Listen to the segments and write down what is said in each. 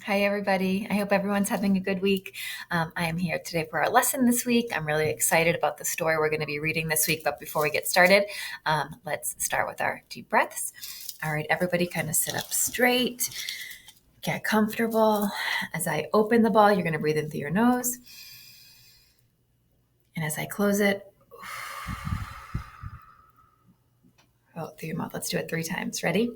Hi, everybody. I hope everyone's having a good week. I am here today for our lesson this week. I'm really excited about the story we're going to be reading this week. But before we get started, let's start with our deep breaths. All right, everybody kind of sit up straight, get comfortable. As I open the ball, you're going to breathe in through your nose. And as I close it, out through your mouth. Let's do it 3 times. Ready?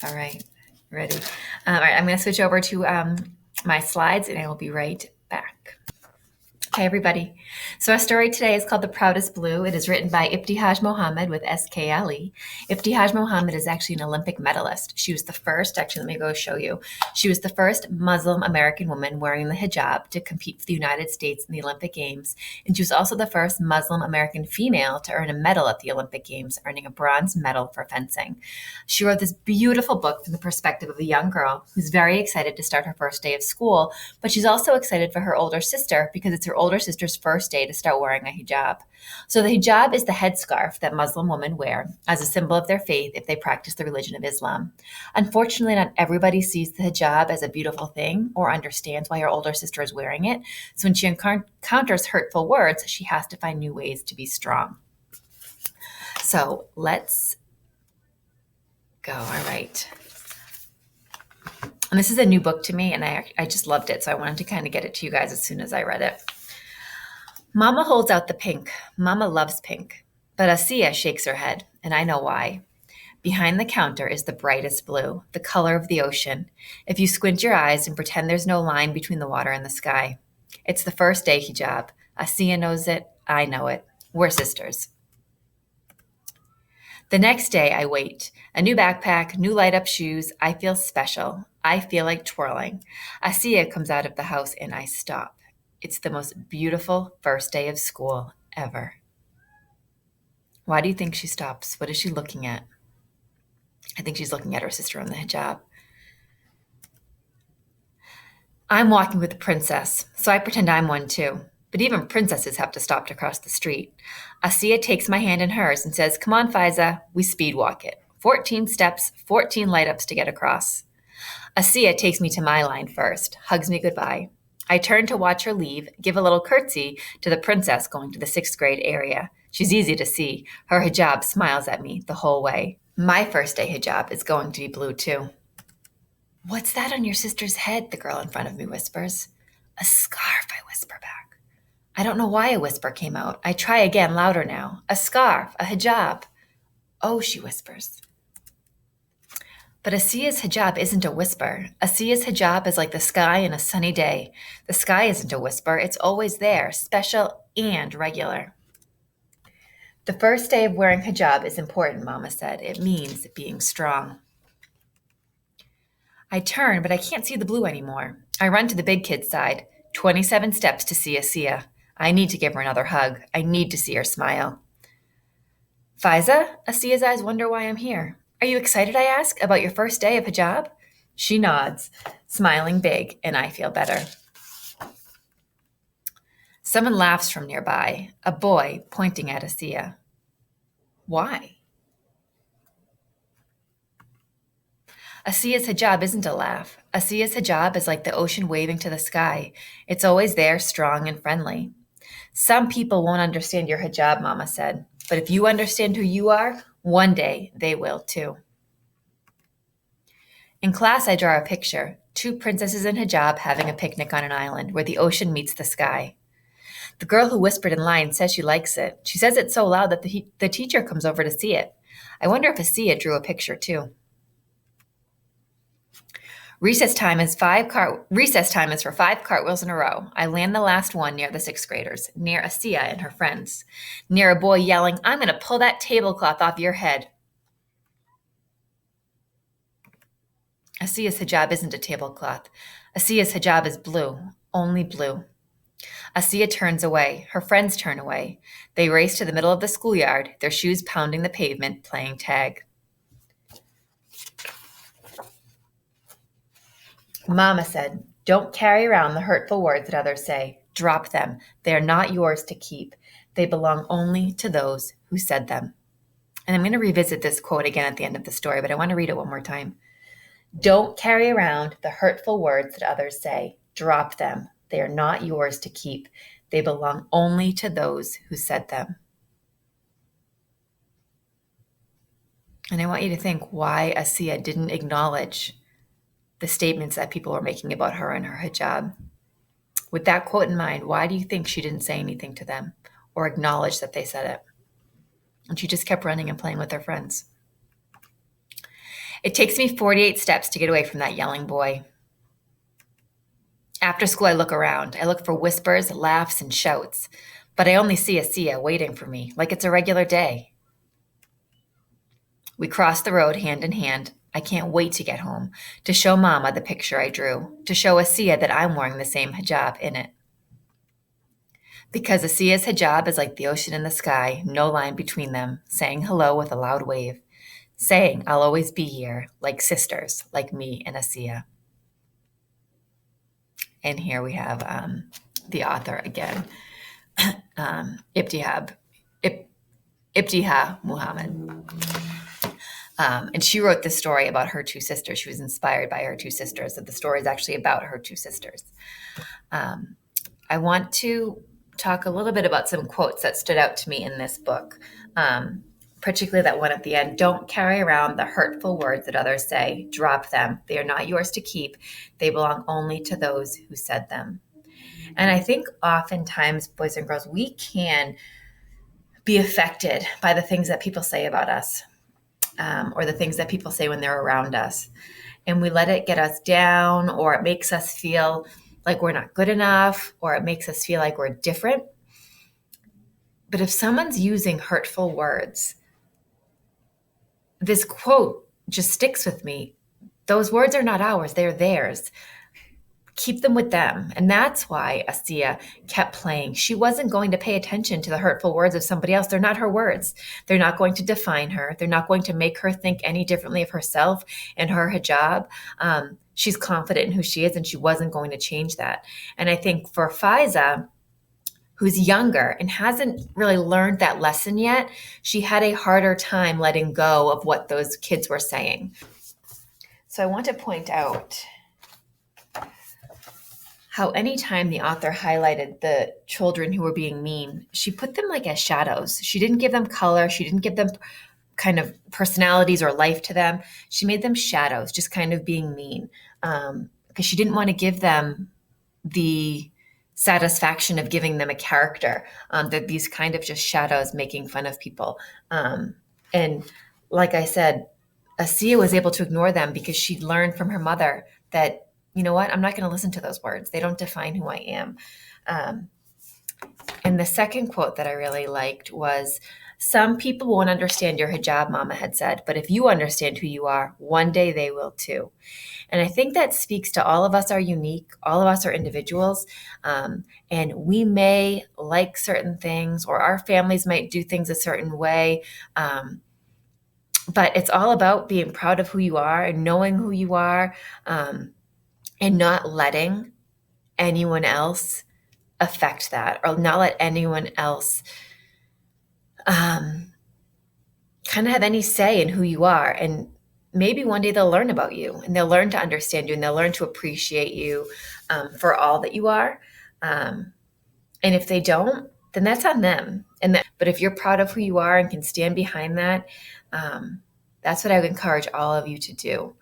All right, ready. All right, I'm going to switch over to my slides and I will be right back. Hi, everybody. So our story today is called The Proudest Blue. It is written by Ibtihaj Mohammed with S-K-L-E. Ibtihaj Mohammed is actually an Olympic medalist. She was the first, actually, let me go show you. She was the first Muslim American woman wearing the hijab to compete for the United States in the Olympic Games. And she was also the first Muslim American female to earn a medal at the Olympic Games, earning a bronze medal for fencing. She wrote this beautiful book from the perspective of a young girl who's very excited to start her first day of school, but she's also excited for her older sister because it's her older sister's first day to start wearing a hijab. So the hijab is the headscarf that Muslim women wear as a symbol of their faith if they practice the religion of Islam. Unfortunately, not everybody sees the hijab as a beautiful thing or understands why her older sister is wearing it. So when she encounters hurtful words, she has to find new ways to be strong. So let's go. All right. And this is a new book to me, and I just loved it. So I wanted to kind of get it to you guys as soon as I read it. Mama holds out the pink. Mama loves pink. But Asiya shakes her head, and I know why. Behind the counter is the brightest blue, the color of the ocean, if you squint your eyes and pretend there's no line between the water and the sky. It's the first day hijab. Asiya knows it. I know it. We're sisters. The next day, I wait. A new backpack, new light-up shoes. I feel special. I feel like twirling. Asiya comes out of the house, and I stop. It's the most beautiful first day of school ever. Why do you think she stops? What is she looking at? I think she's looking at her sister on the hijab. I'm walking with a princess, so I pretend I'm one too. But even princesses have to stop to cross the street. Asiya takes my hand in hers and says, "Come on, Faiza." We speed walk it. 14 steps, 14 light-ups to get across. Asiya takes me to my line first, hugs me goodbye. I turn to watch her leave, give a little curtsy to the princess going to the 6th grade area. She's easy to see. Her hijab smiles at me the whole way. My first day hijab is going to be blue too. "What's that on your sister's head?" the girl in front of me whispers. "A scarf," I whisper back. I don't know why a whisper came out. I try again, louder now. "A scarf, a hijab." "Oh," she whispers. But Asiya's hijab isn't a whisper. Asiya's hijab is like the sky in a sunny day. The sky isn't a whisper. It's always there, special and regular. The first day of wearing hijab is important, Mama said. It means being strong. I turn, but I can't see the blue anymore. I run to the big kid's side. 27 steps to see Asiya. I need to give her another hug. I need to see her smile. "Faiza?" Asiya's eyes wonder why I'm here. "Are you excited," I ask, "about your first day of hijab?" She nods, smiling big, and I feel better. Someone laughs from nearby, a boy pointing at Asiya. Why? Asiya's hijab isn't a laugh. Asiya's hijab is like the ocean waving to the sky. It's always there, strong and friendly. Some people won't understand your hijab, Mama said, but if you understand who you are, one day they will too. In class, I draw a picture, 2 princesses in hijab having a picnic on an island where the ocean meets the sky. The girl who whispered in line says she likes it. She says it so loud that the teacher comes over to see it. I wonder if Asiya drew a picture too. Recess time is for 5 cartwheels in a row. I land the last one near the 6th graders, near Asiya and her friends, near a boy yelling, "I'm going to pull that tablecloth off your head." Asiya's hijab isn't a tablecloth. Asiya's hijab is blue, only blue. Asiya turns away. Her friends turn away. They race to the middle of the schoolyard, their shoes pounding the pavement, playing tag. Mama said, "Don't carry around the hurtful words that others say. Drop them. They are not yours to keep. They belong only to those who said them." And I'm going to revisit this quote again at the end of the story, but I want to read it one more time. Don't carry around the hurtful words that others say. Drop them. They are not yours to keep. They belong only to those who said them. And I want you to think why Asiya didn't acknowledge the statements that people were making about her and her hijab. With that quote in mind, why do you think she didn't say anything to them or acknowledge that they said it? And she just kept running and playing with her friends. It takes me 48 steps to get away from that yelling boy. After school, I look around. I look for whispers, laughs, and shouts. But I only see Asiya waiting for me, like it's a regular day. We cross the road hand in hand. I can't wait to get home, to show Mama the picture I drew, to show Asiya that I'm wearing the same hijab in it. Because Asiya's hijab is like the ocean and the sky, no line between them, saying hello with a loud wave, saying I'll always be here, like sisters, like me and Asiya. And here we have the author again, Ibtihah Muhammad. And she wrote this story about her two sisters. She was inspired by her two sisters. So the story is actually about her two sisters. I want to talk a little bit about some quotes that stood out to me in this book, particularly that one at the end. Don't carry around the hurtful words that others say. Drop them. They are not yours to keep. They belong only to those who said them. And I think oftentimes, boys and girls, we can be affected by the things that people say about us. Or the things that people say when they're around us. And we let it get us down, or it makes us feel like we're not good enough, or it makes us feel like we're different. But if someone's using hurtful words, this quote just sticks with me. Those words are not ours, they're theirs. Keep them with them. And that's why Asiya kept playing. She wasn't going to pay attention to the hurtful words of somebody else. They're not her words. They're not going to define her. They're not going to make her think any differently of herself and her hijab. She's confident in who she is, and she wasn't going to change that. And I think for Faiza, who's younger and hasn't really learned that lesson yet, she had a harder time letting go of what those kids were saying. So I want to point out how anytime the author highlighted the children who were being mean, she put them like as shadows. She didn't give them color. She didn't give them kind of personalities or life to them. She made them shadows, just kind of being mean, because she didn't want to give them the satisfaction of giving them a character, that these kind of just shadows making fun of people. And like I said, Asiya was able to ignore them because she'd learned from her mother that, you know what, I'm not going to listen to those words. They don't define who I am. And the second quote that I really liked was, "Some people won't understand your hijab," Mama had said, "but if you understand who you are, one day they will too." And I think that speaks to all of us are unique. All of us are individuals. And we may like certain things, or our families might do things a certain way. But it's all about being proud of who you are and knowing who you are, and not letting anyone else affect that, or not let anyone else kind of have any say in who you are. And maybe one day they'll learn about you, and they'll learn to understand you, and they'll learn to appreciate you for all that you are. And if they don't, then that's on them. But if you're proud of who you are and can stand behind that, that's what I would encourage all of you to do.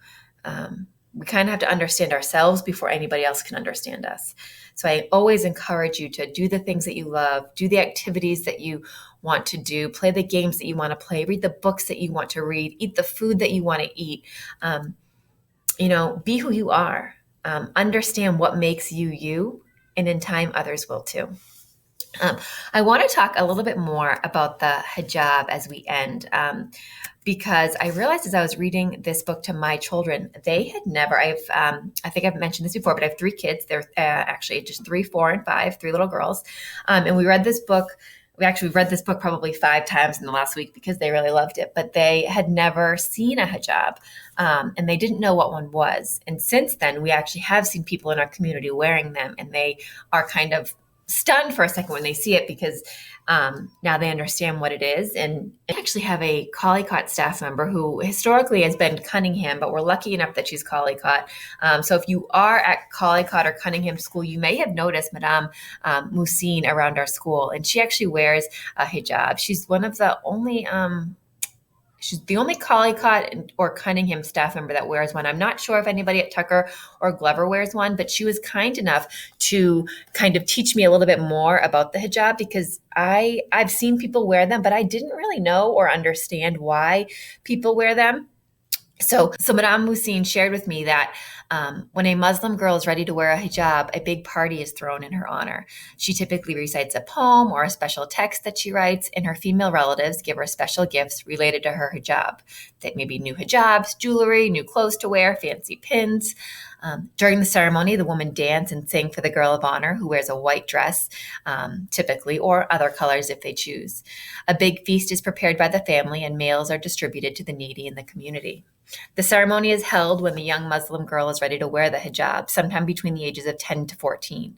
We kind of have to understand ourselves before anybody else can understand us. So I always encourage you to do the things that you love, do the activities that you want to do, play the games that you want to play, read the books that you want to read, eat the food that you want to eat. Be who you are. Understand what makes you you, and in time others will too. I want to talk a little bit more about the hijab as we end, because I realized as I was reading this book to my children, they had never, I think I've mentioned this before, but I have 3 kids. They're actually just 3, 4, and 5, 3 little girls. And we read this book we've read this book probably 5 times in the last week because they really loved it, but they had never seen a hijab, and they didn't know what one was. And since then, we actually have seen people in our community wearing them, and they are kind of stunned for a second when they see it because now they understand what it is. And I actually have a Collycott staff member who historically has been Cunningham, but we're lucky enough that she's Collycott. So if you are at Collycott or Cunningham School, you may have noticed Madame Moussine around our school, and she actually wears a hijab. She's one of the only she's the only Collycott or Cunningham staff member that wears one. I'm not sure if anybody at Tucker or Glover wears one, but she was kind enough to kind of teach me a little bit more about the hijab because I've seen people wear them, but I didn't really know or understand why people wear them. So Madame Moussine shared with me that when a Muslim girl is ready to wear a hijab, a big party is thrown in her honor. She typically recites a poem or a special text that she writes, and her female relatives give her special gifts related to her hijab. That may be new hijabs, jewelry, new clothes to wear, fancy pins. During the ceremony, the women dance and sing for the girl of honor who wears a white dress, typically, or other colors if they choose. A big feast is prepared by the family, and meals are distributed to the needy in the community. The ceremony is held when the young Muslim girl is ready to wear the hijab, sometime between the ages of 10 to 14.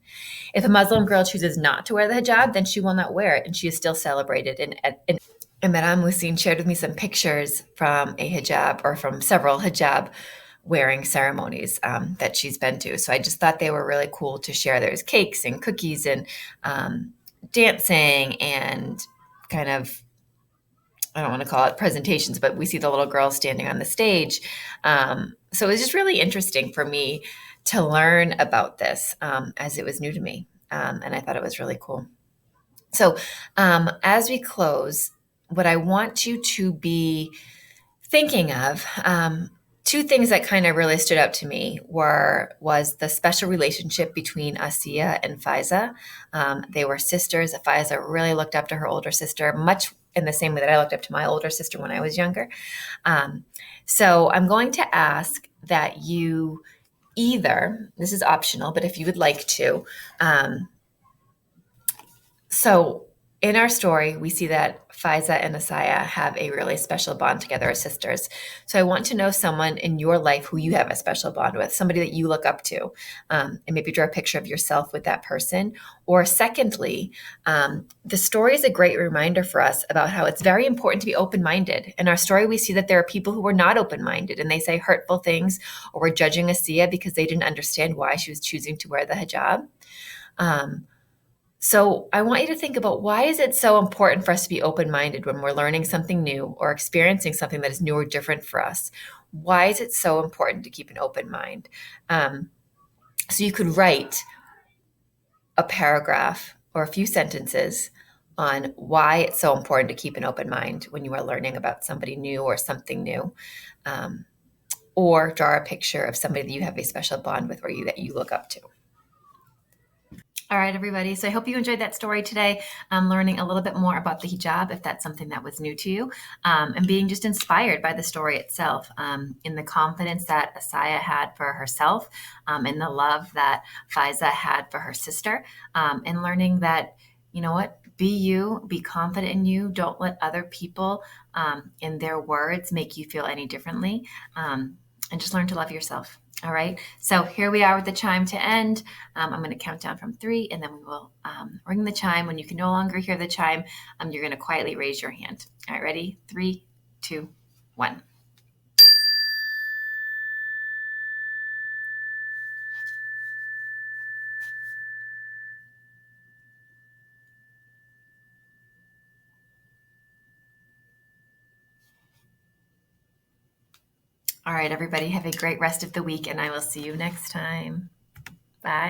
If a Muslim girl chooses not to wear the hijab, then she will not wear it, and she is still celebrated. And Madame Lucine shared with me some pictures from a hijab or from several hijab wearing ceremonies that she's been to. So I just thought they were really cool to share. There's cakes and cookies and dancing and kind of, I don't want to call it presentations, but we see the little girl standing on the stage. So it was just really interesting for me to learn about this as it was new to me. And I thought it was really cool. So as we close, what I want you to be thinking of, two things that kind of really stood out to me was the special relationship between Asiya and Faiza. They were sisters. Faiza really looked up to her older sister, much in the same way that I looked up to my older sister when I was younger. So I'm going to ask that you either, this is optional, but if you would like to, so in our story, we see that Faiza and Asaya have a really special bond together as sisters. So I want to know someone in your life who you have a special bond with, somebody that you look up to, and maybe draw a picture of yourself with that person. Or secondly, the story is a great reminder for us about how it's very important to be open-minded. In our story, we see that there are people who are not open-minded and they say hurtful things or were judging Asiya because they didn't understand why she was choosing to wear the hijab. So I want you to think about, why is it so important for us to be open-minded when we're learning something new or experiencing something that is new or different for us? Why is it so important to keep an open mind? So you could write a paragraph or a few sentences on why it's so important to keep an open mind when you are learning about somebody new or something new. Or draw a picture of somebody that you have a special bond with or that you look up to. All right, everybody. So I hope you enjoyed that story today, learning a little bit more about the hijab, if that's something that was new to you, and being just inspired by the story itself, in the confidence that Asaya had for herself, and the love that Faiza had for her sister, and learning that, you know what, be you, be confident in you. Don't let other people in their words make you feel any differently, and just learn to love yourself. All right, so here we are with the chime to end. I'm going to count down from 3, and then we will ring the chime. When you can no longer hear the chime, you're going to quietly raise your hand. All right, ready? 3, 2, 1. All right, everybody, have a great rest of the week, and I will see you next time. Bye.